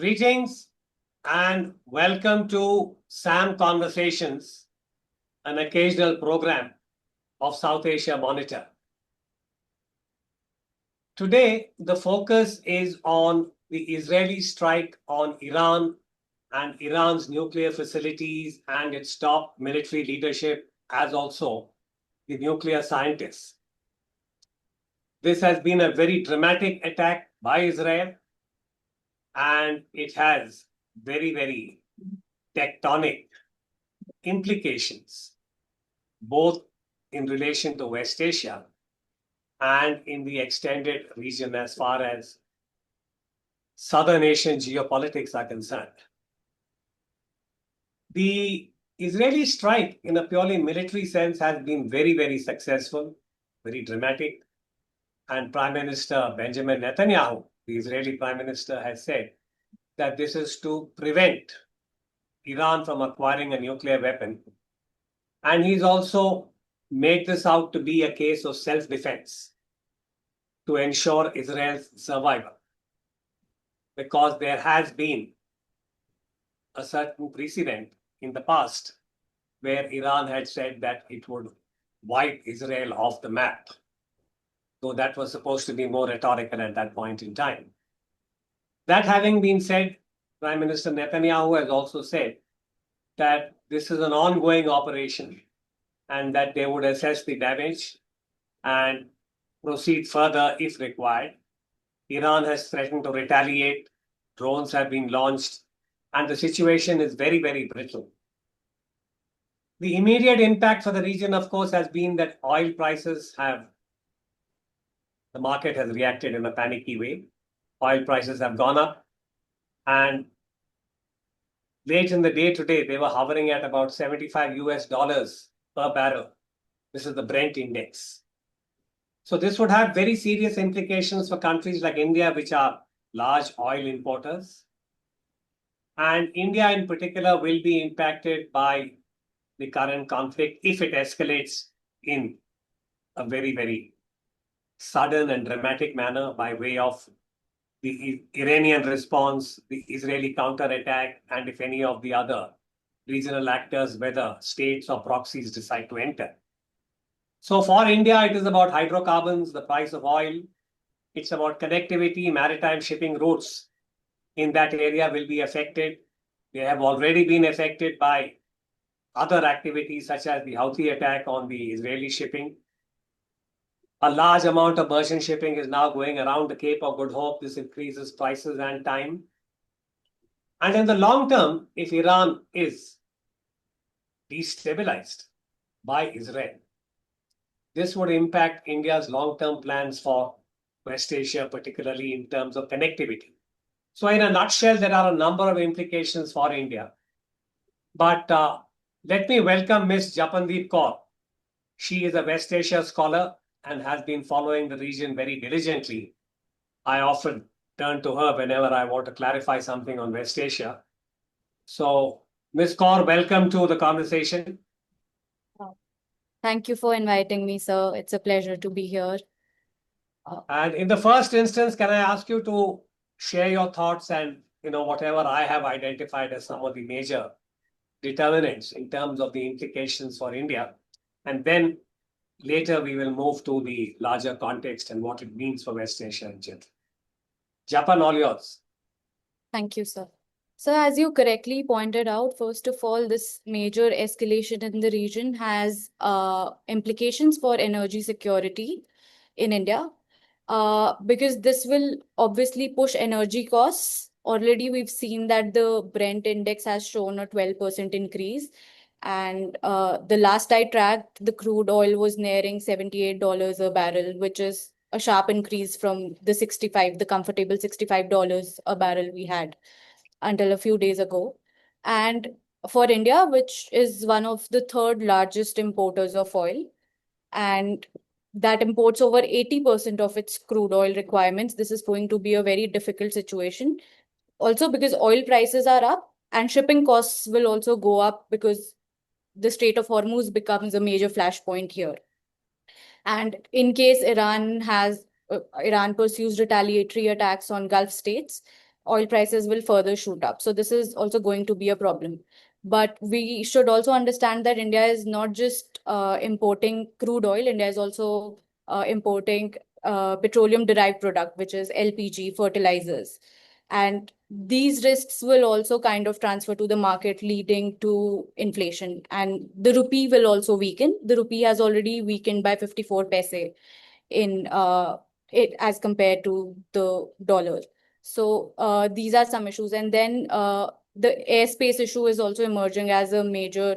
Greetings and welcome to SAM Conversations, an occasional program of South Asia Monitor. Today, the focus is on the Israeli strike on Iran and Iran's nuclear facilities and its top military leadership, as also the nuclear scientists. This has been a very dramatic attack by Israel, and it has very tectonic implications, both in relation to West Asia and in the extended region as far as Southern Asian geopolitics are concerned. The Israeli strike, in a purely military sense, has been very successful, very dramatic. And Prime Minister Benjamin Netanyahu, the Israeli Prime Minister, has said that this is to prevent Iran from acquiring a nuclear weapon. And he's also made this out to be a case of self-defense to ensure Israel's survival. Because there has been a certain precedent in the past where Iran had said that it would wipe Israel off the map, though that was supposed to be more rhetorical at that point in time. That having been said, Prime Minister Netanyahu has also said that this is an ongoing operation and that they would assess the damage and proceed further if required. Iran has threatened to retaliate, drones have been launched, and the situation is very brittle. The immediate impact for the region, of course, has been that oil prices the market has reacted in a panicky way. Oil prices have gone up, and late in the day today, they were hovering at about $75 per barrel. This is the Brent index. So this would have very serious implications for countries like India, which are large oil importers. And India in particular will be impacted by the current conflict if it escalates in a very sudden and dramatic manner by way of the Iranian response, the Israeli counterattack, and if any of the other regional actors, whether states or proxies, decide to enter. So for India, it is about hydrocarbons, the price of oil. It's about connectivity, maritime shipping routes in that area will be affected. They have already been affected by other activities such as the Houthi attack on the Israeli shipping. A large amount of merchant shipping is now going around the Cape of Good Hope. This increases prices and time. And in the long term, if Iran is destabilized by Israel, this would impact India's long-term plans for West Asia, particularly in terms of connectivity. So in a nutshell, there are a number of implications for India. But let me welcome Ms. Jappandeep Kour. She is a West Asia scholar and has been following the region very diligently. I often turn to her whenever I want to clarify something on West Asia. So, Ms. Kaur, welcome to the conversation. Thank you for inviting me, sir. It's a pleasure to be here. And in the first instance, can I ask you to share your thoughts and whatever I have identified as some of the major determinants in terms of the implications for India, and then later we will move to the larger context and what it means for West Asia in general. Japan, all yours. Thank you, sir. So as you correctly pointed out, first of all, this major escalation in the region has implications for energy security in India, because this will obviously push energy costs. Already we've seen that the Brent index has shown a 12% increase. And the last I tracked, the crude oil was nearing $78 a barrel, which is a sharp increase from the comfortable $65 a barrel we had until a few days ago. And for India, which is one of the third largest importers of oil, and that imports over 80% of its crude oil requirements, this is going to be a very difficult situation. Also because oil prices are up and shipping costs will also go up because the Strait of Hormuz becomes a major flashpoint here. And in case Iran pursues retaliatory attacks on Gulf states, oil prices will further shoot up. So this is also going to be a problem. But we should also understand that India is not just importing crude oil. India is also importing petroleum derived product, which is LPG, fertilizers. And these risks will also kind of transfer to the market, leading to inflation. And the rupee will also weaken. The rupee has already weakened by 54 paise in it as compared to the dollar. So these are some issues. And then the airspace issue is also emerging as a major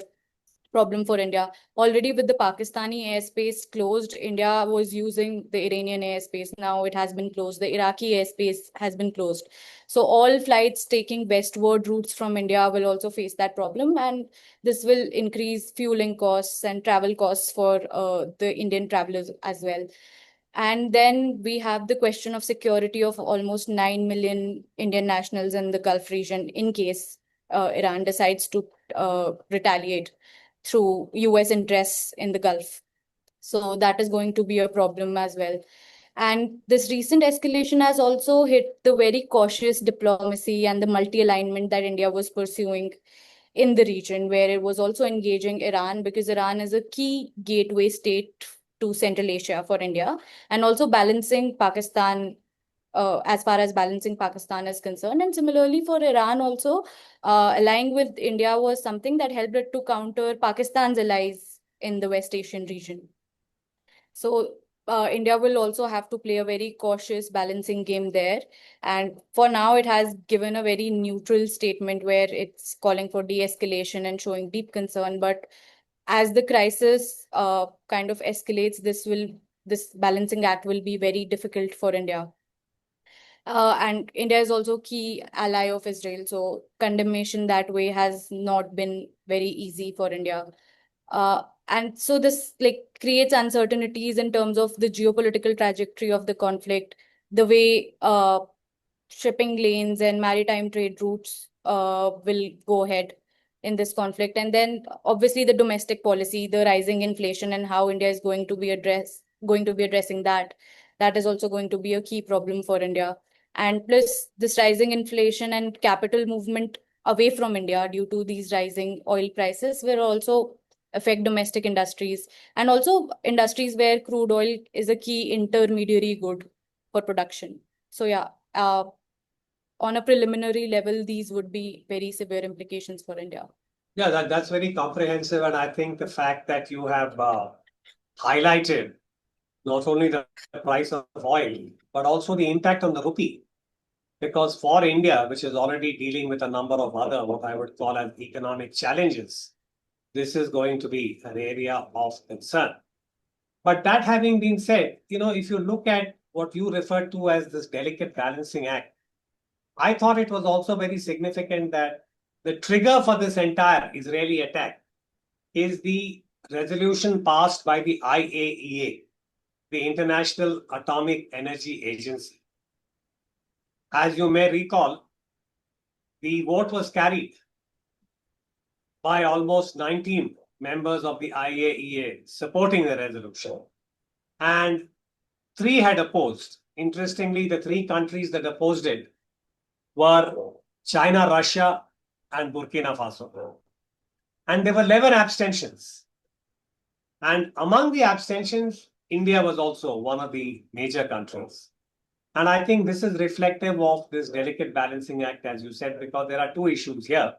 problem for India. Already with the Pakistani airspace closed, India was using the Iranian airspace. Now it has been closed. The Iraqi airspace has been closed. So all flights taking westward routes from India will also face that problem. And this will increase fueling costs and travel costs for the Indian travelers as well. And then we have the question of security of almost 9 million Indian nationals in the Gulf region in case Iran decides to retaliate through US interests in the Gulf. So that is going to be a problem as well. And this recent escalation has also hit the very cautious diplomacy and the multi-alignment that India was pursuing in the region, where it was also engaging Iran, because Iran is a key gateway state to Central Asia for India, and also balancing Pakistan as far as balancing Pakistan is concerned. And similarly for Iran also, allying with India was something that helped it to counter Pakistan's allies in the West Asian region. So India will also have to play a very cautious balancing game there. And for now, it has given a very neutral statement where it's calling for de-escalation and showing deep concern. But as the crisis kind of escalates, this balancing act will be very difficult for India. And India is also key ally of Israel. So condemnation that way has not been very easy for India. And so this like creates uncertainties in terms of the geopolitical trajectory of the conflict, the way shipping lanes and maritime trade routes will go ahead in this conflict. And then obviously the domestic policy, the rising inflation, and how India is going to be addressing that. That is also going to be a key problem for India. And plus this rising inflation and capital movement away from India due to these rising oil prices will also affect domestic industries, and also industries where crude oil is a key intermediary good for production. So yeah, on a preliminary level, these would be very severe implications for India. Yeah, that's very comprehensive. And I think the fact that you have highlighted not only the price of oil, but also the impact on the rupee. Because for India, which is already dealing with a number of other, what I would call as economic challenges, this is going to be an area of concern. But that having been said, if you look at what you referred to as this delicate balancing act, I thought it was also very significant that the trigger for this entire Israeli attack is the resolution passed by the IAEA, the International Atomic Energy Agency. As you may recall, the vote was carried by almost 19 members of the IAEA supporting the resolution, and 3 had opposed. Interestingly, the 3 countries that opposed it were China, Russia, and Burkina Faso. And there were 11 abstentions. And among the abstentions, India was also one of the major countries. And I think this is reflective of this delicate balancing act, as you said, because there are 2 issues here.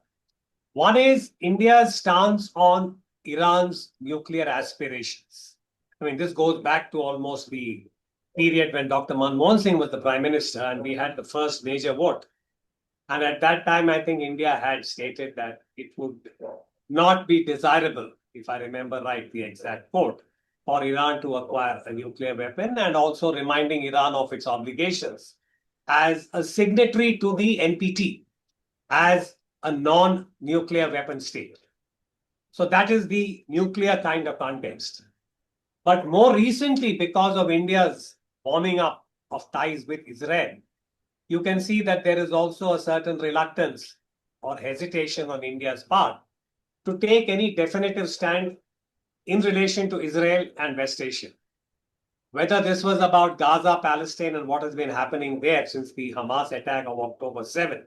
One is India's stance on Iran's nuclear aspirations. I mean, this goes back to almost the period when Dr. Manmohan Singh was the prime minister and we had the first major vote. And at that time, I think India had stated that it would not be desirable, if I remember right, the exact quote, for Iran to acquire a nuclear weapon, and also reminding Iran of its obligations as a signatory to the NPT, as a non-nuclear weapon state. So that is the nuclear kind of context. But more recently, because of India's warming up of ties with Israel, you can see that there is also a certain reluctance or hesitation on India's part to take any definitive stand in relation to Israel and West Asia. whether this was about Gaza, Palestine, and what has been happening there since the Hamas attack of October 7th,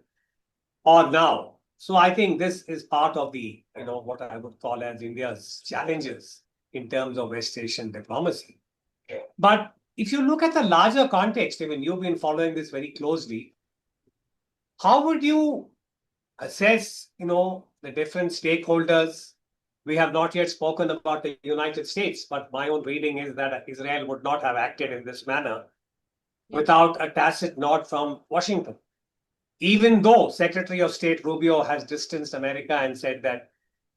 or now. So I think this is part of the, what I would call as India's challenges in terms of West Asian diplomacy. But if you look at the larger context, I mean, you've been following this very closely, how would you assess, the different stakeholders? We have not yet spoken about the United States, but my own reading is that Israel would not have acted in this manner without a tacit nod from Washington. Even though Secretary of State Rubio has distanced America and said that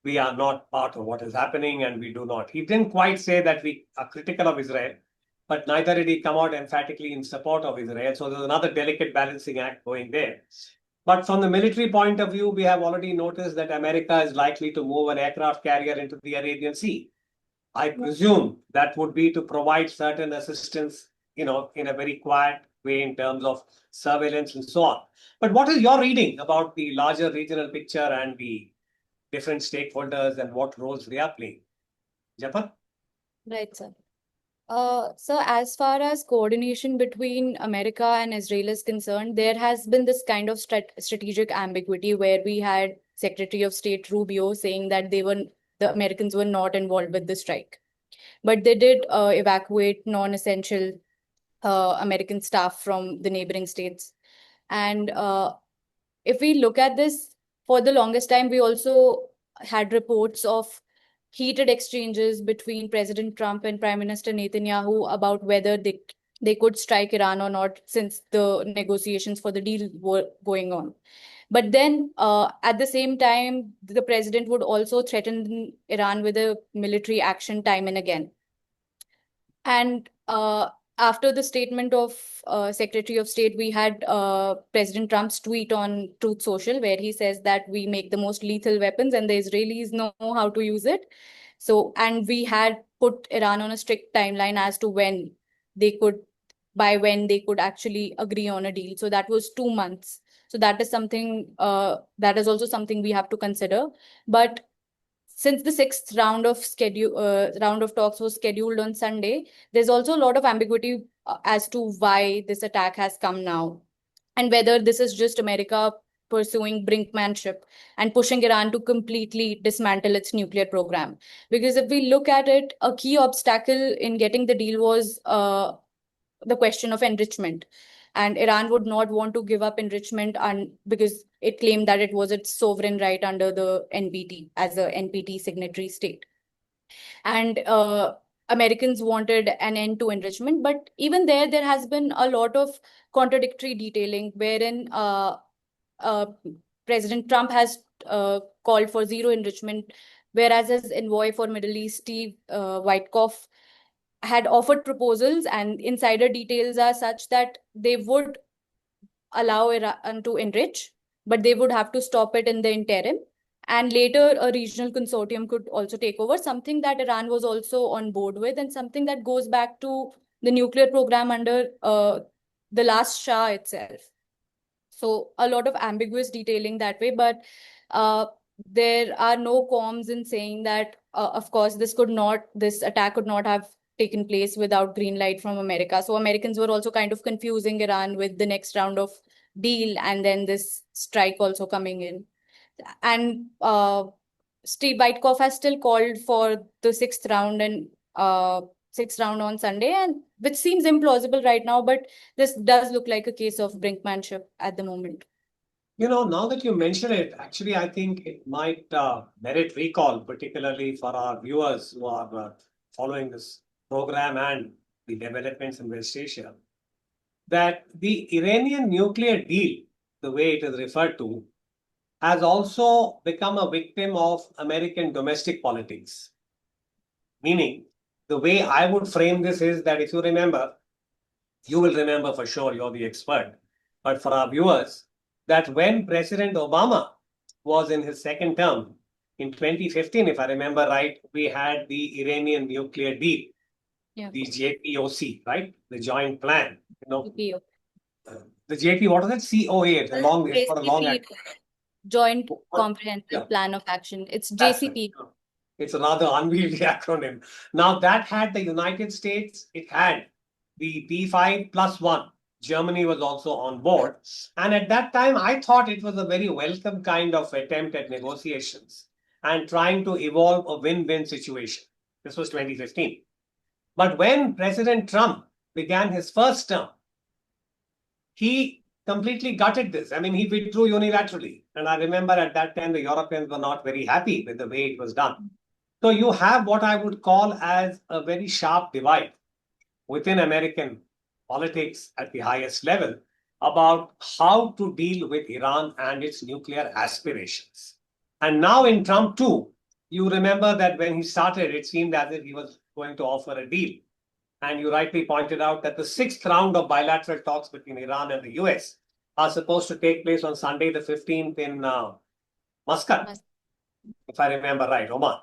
we are not part of what is happening and we do not. He didn't quite say that we are critical of Israel, but neither did he come out emphatically in support of Israel. So there's another delicate balancing act going there. But from the military point of view, we have already noticed that America is likely to move an aircraft carrier into the Arabian Sea. I presume that would be to provide certain assistance, in a very quiet way in terms of surveillance and so on. But what is your reading about the larger regional picture and the different stakeholders and what roles they are playing? Japan? Right, sir. So as far as coordination between America and Israel is concerned, there has been this kind of strategic ambiguity where we had Secretary of State Rubio saying that the Americans were not involved with the strike, but they did evacuate non-essential American staff from the neighboring states. And if we look at this, for the longest time, we also had reports of heated exchanges between President Trump and Prime Minister Netanyahu about whether they could strike Iran or not, since the negotiations for the deal were going on. But then at the same time, the president would also threaten Iran with a military action time and again. And after the statement of Secretary of State, we had President Trump's tweet on Truth Social, where he says that we make the most lethal weapons and the Israelis know how to use it. So, and we had put Iran on a strict timeline as to by when they could actually agree on a deal. So that was 2 months. So that is something, that is also something we have to consider. But since the sixth round of talks was scheduled on Sunday, there's also a lot of ambiguity as to why this attack has come now, and whether this is just America pursuing brinkmanship and pushing Iran to completely dismantle its nuclear program. Because if we look at it, a key obstacle in getting the deal was the question of enrichment. And Iran would not want to give up enrichment because it claimed that it was its sovereign right under the NPT as a NPT signatory state. And Americans wanted an end to enrichment, but even there has been a lot of contradictory detailing, wherein President Trump has called for zero enrichment, whereas his envoy for Middle East, Steve Witkoff, had offered proposals, and insider details are such that they would allow Iran to enrich, but they would have to stop it in the interim. And later, a regional consortium could also take over, something that Iran was also on board with, and something that goes back to the nuclear program under the last Shah itself. So a lot of ambiguous detailing that way, but there are no qualms in saying that, of course, this attack could not have taken place without green light from America. So Americans were also kind of confusing Iran with the next round of deal, and then this strike also coming in. And Steve Witkoff has still called for the sixth round on Sunday, and which seems implausible right now, but this does look like a case of brinkmanship at the moment. Now that you mention it, actually, I think it might merit recall, particularly for our viewers who are following this program and the developments in West Asia, that the Iranian nuclear deal, the way it is referred to, has also become a victim of American domestic politics. Meaning, the way I would frame this is that if you remember, you will remember for sure, you're the expert, but for our viewers, that when President Obama was in his second term in 2015, if I remember right, we had the Iranian nuclear deal, the JPOC, right? The joint plan. JPO. The JP, what is it? COA. It's got a long JCP, Joint Comprehensive Plan of Action. It's JCP. It's a rather unwieldy acronym. Now, that had the United States, it had the P5+1. Germany was also on board. And at that time, I thought it was a very welcome kind of attempt at negotiations and trying to evolve a win-win situation. This was 2015. But when President Trump began his first term, he completely gutted this. I mean, he withdrew unilaterally. And I remember at that time, the Europeans were not very happy with the way it was done. So you have what I would call as a very sharp divide within American politics at the highest level about how to deal with Iran and its nuclear aspirations. And now in Trump too, you remember that when he started, it seemed as if he was going to offer a deal. And you rightly pointed out that the sixth round of bilateral talks between Iran and the US are supposed to take place on Sunday, the 15th in Muscat, if I remember right, Oman.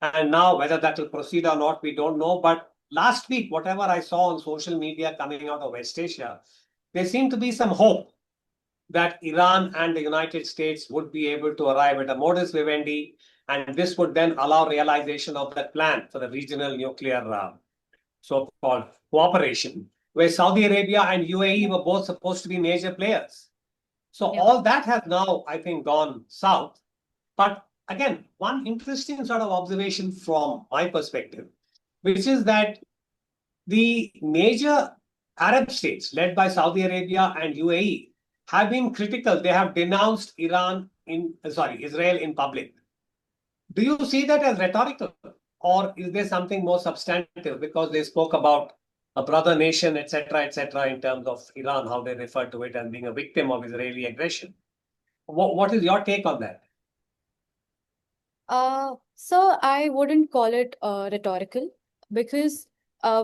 And now, whether that will proceed or not, we don't know. But last week, whatever I saw on social media coming out of West Asia, there seemed to be some hope that Iran and the United States would be able to arrive at a modus vivendi, and this would then allow realization of that plan for the regional nuclear so-called cooperation, where Saudi Arabia and UAE were both supposed to be major players. So Yeah. all that has now, I think, gone south. But again, one interesting sort of observation from my perspective, which is that the major Arab states led by Saudi Arabia and UAE have been critical. They have denounced Israel in public. Do you see that as rhetorical, or is there something more substantive? Because they spoke about a brother nation, etc., in terms of Iran, how they refer to it as being a victim of Israeli aggression. What is your take on that? So I wouldn't call it rhetorical because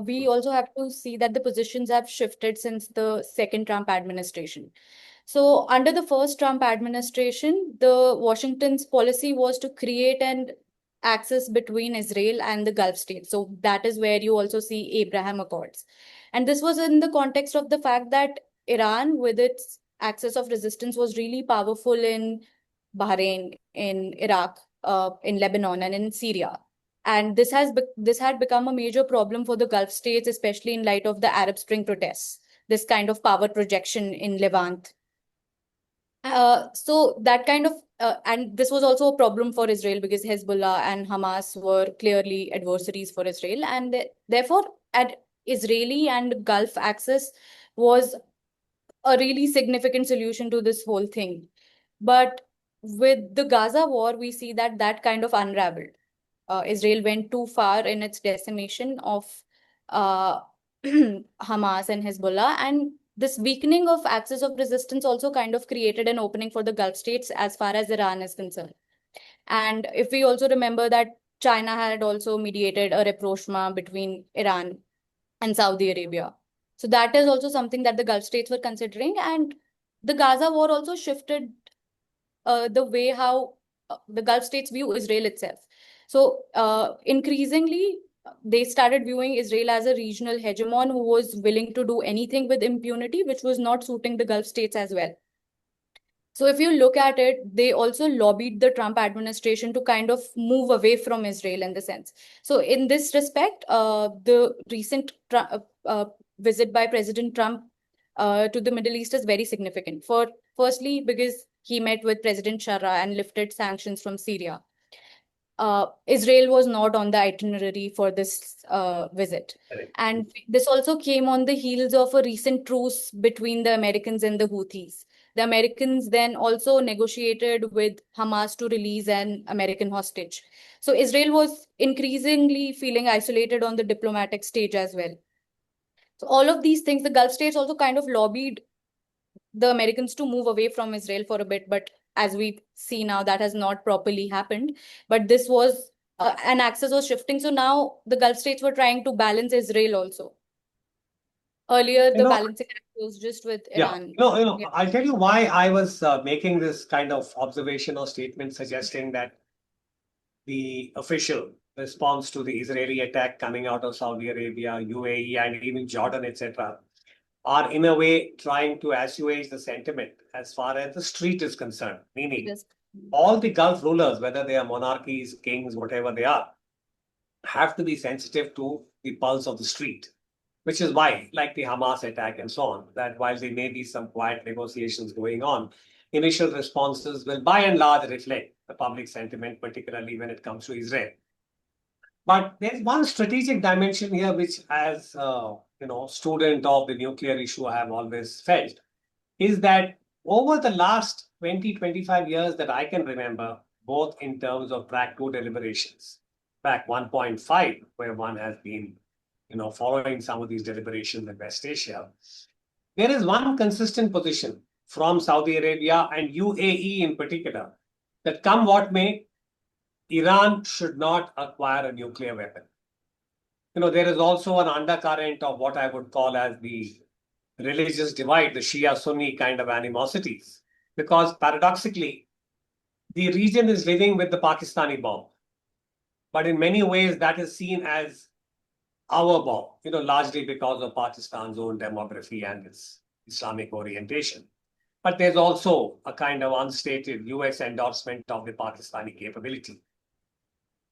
we also have to see that the positions have shifted since the second Trump administration. So under the first Trump administration, the Washington's policy was to create an axis between Israel and the Gulf states. So that is where you also see Abraham Accords. And this was in the context of the fact that Iran, with its axis of resistance, was really powerful in Bahrain, in Iraq, in Lebanon, and in Syria. And this had become a major problem for the Gulf states, especially in light of the Arab Spring protests. This kind of power projection in Levant. So that kind of and this was also a problem for Israel because Hezbollah and Hamas were clearly adversaries for Israel, and therefore, at Israeli and Gulf axis was a really significant solution to this whole thing. But with the Gaza war, we see that that kind of unraveled. Israel went too far in its decimation of uh, Hamas and Hezbollah, and this weakening of axis of resistance also kind of created an opening for the Gulf states as far as Iran is concerned. And if we also remember that China had also mediated a rapprochement between Iran and Saudi Arabia. So that is also something that the Gulf states were considering. And the Gaza war also shifted the way how the Gulf states view Israel itself. So increasingly, they started viewing Israel as a regional hegemon who was willing to do anything with impunity, which was not suiting the Gulf states as well. So if you look at it, they also lobbied the Trump administration to kind of move away from Israel in the sense. So in this respect, the recent visit by President Trump to the Middle East is very significant. Firstly, because he met with President Shara and lifted sanctions from Syria. Israel was not on the itinerary for this visit. Correct. And this also came on the heels of a recent truce between the Americans and the Houthis. The Americans then also negotiated with Hamas to release an American hostage. So Israel was increasingly feeling isolated on the diplomatic stage as well. So all of these things, the Gulf states also kind of lobbied the Americans to move away from Israel for a bit, but as we see now, that has not properly happened. But this was an axis was shifting. So now the Gulf states were trying to balance Israel also. Earlier, You the know, balancing act was just with yeah, Iran. Yeah. I'll tell you why I was making this kind of observation or statement suggesting that the official response to the Israeli attack coming out of Saudi Arabia, UAE, and even Jordan, etc., are in a way trying to assuage the sentiment as far as the street is concerned. Meaning, Yes. all the Gulf rulers, whether they are monarchies, kings, whatever they are, have to be sensitive to the pulse of the street. which is why, like the Hamas attack and so on, that while there may be some quiet negotiations going on, initial responses will by and large reflect the public sentiment, particularly when it comes to Israel. But there's one strategic dimension here, which, as student of the nuclear issue, I have always felt, is that over the last 20, 25 years that I can remember, both in terms of track two deliberations, track 1.5, where one has been, following some of these deliberations in West Asia, there is one consistent position from Saudi Arabia and UAE in particular, that come what may, Iran should not acquire a nuclear weapon. There is also an undercurrent of what I would call as the religious divide, the Shia Sunni kind of animosities, because paradoxically, the region is living with the Pakistani bomb. But in many ways, that is seen as our bomb, largely because of Pakistan's own demography and its Islamic orientation. But there's also a kind of unstated US endorsement of the Pakistani capability.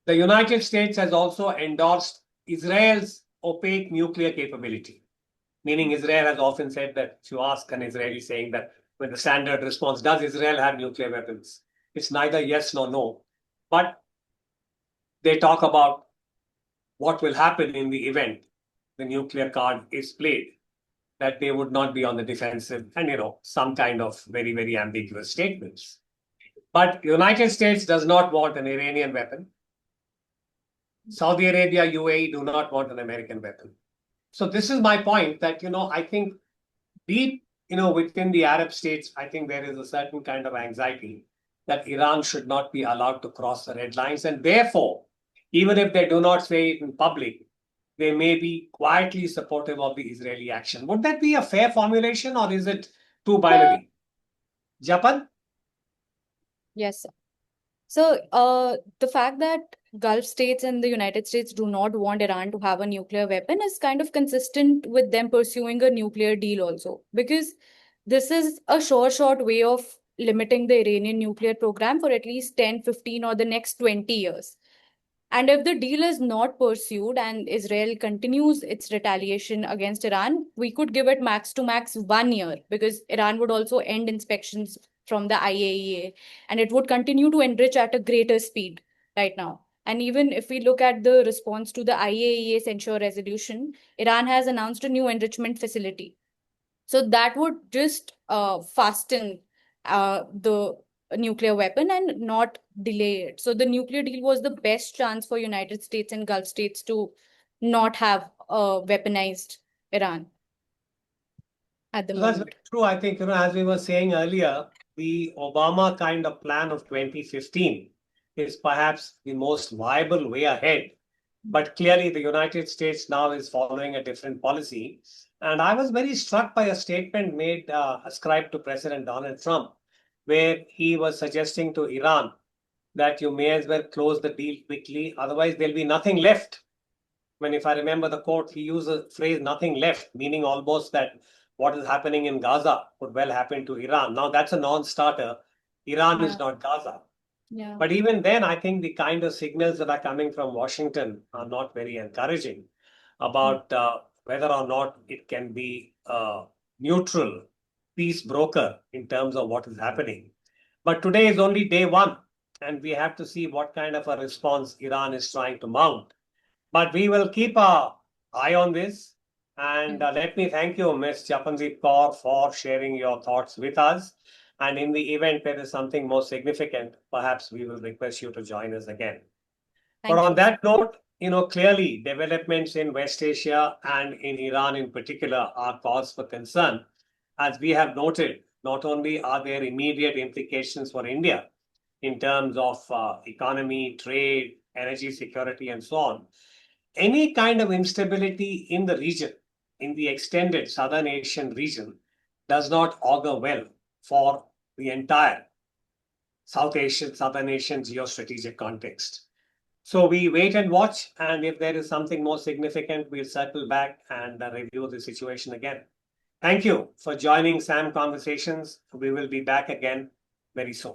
The United States has also endorsed Israel's opaque nuclear capability. Meaning Israel has often said that if you ask an Israeli saying that with the standard response, does Israel have nuclear weapons? It's neither yes nor no. But they talk about what will happen in the event the nuclear card is played, that they would not be on the defensive and, some kind of very, very ambiguous statements. But the United States does not want an Iranian weapon. Saudi Arabia, UAE do not want an American weapon. So this is my point that, I think deep, within the Arab states, I think there is a certain kind of anxiety that Iran should not be allowed to cross the red lines. And therefore, even if they do not say it in public, they may be quietly supportive of the Israeli action. Would that be a fair formulation or is it too binary? Japan? Yes, sir. So, the fact that Gulf states and the United States do not want Iran to have a nuclear weapon is kind of consistent with them pursuing a nuclear deal also, because this is a short way of limiting the Iranian nuclear program for at least 10, 15, or the next 20 years. And if the deal is not pursued and Israel continues its retaliation against Iran, we could give it max to max 1 year, because Iran would also end inspections from the IAEA and it would continue to enrich at a greater speed right now. And even if we look at the response to the IAEA censure resolution, Iran has announced a new enrichment facility. So that would just fasten the nuclear weapon and not delay it. So the nuclear deal was the best chance for United States and Gulf states to not have weaponized Iran at the So that's moment. very true. I think, as we were saying earlier, the Obama kind of plan of 2015 is perhaps the most viable way ahead. But clearly, the United States now is following a different policy. And I was very struck by a statement made, ascribed to President Donald Trump, where he was suggesting to Iran that you may as well close the deal quickly, otherwise there'll be nothing left. When, if I remember the quote, he used the phrase nothing left, meaning almost that what is happening in Gaza could well happen to Iran. Now, that's a non-starter. Iran is not Gaza. Yeah. But even then, I think the kind of signals that are coming from Washington are not very encouraging about whether or not it can be a neutral peace broker in terms of what is happening. But today is only day one, and we have to see what kind of a response Iran is trying to mount. But we will keep our eye on this. And let me thank you, Ms. Jappandeep Kaur, for sharing your thoughts with us. And in the event there is something more significant, perhaps we will request you to join us again. But on that note, clearly developments in West Asia and in Iran in particular are cause for concern. As we have noted, not only are there immediate implications for India in terms of economy, trade, energy security, and so on, any kind of instability in the region, in the extended Southern Asian region, does not augur well for the entire Southern Asian geostrategic context. So we wait and watch, and if there is something more significant, we'll circle back and review the situation again. Thank you for joining SAM Conversations. We will be back again very soon.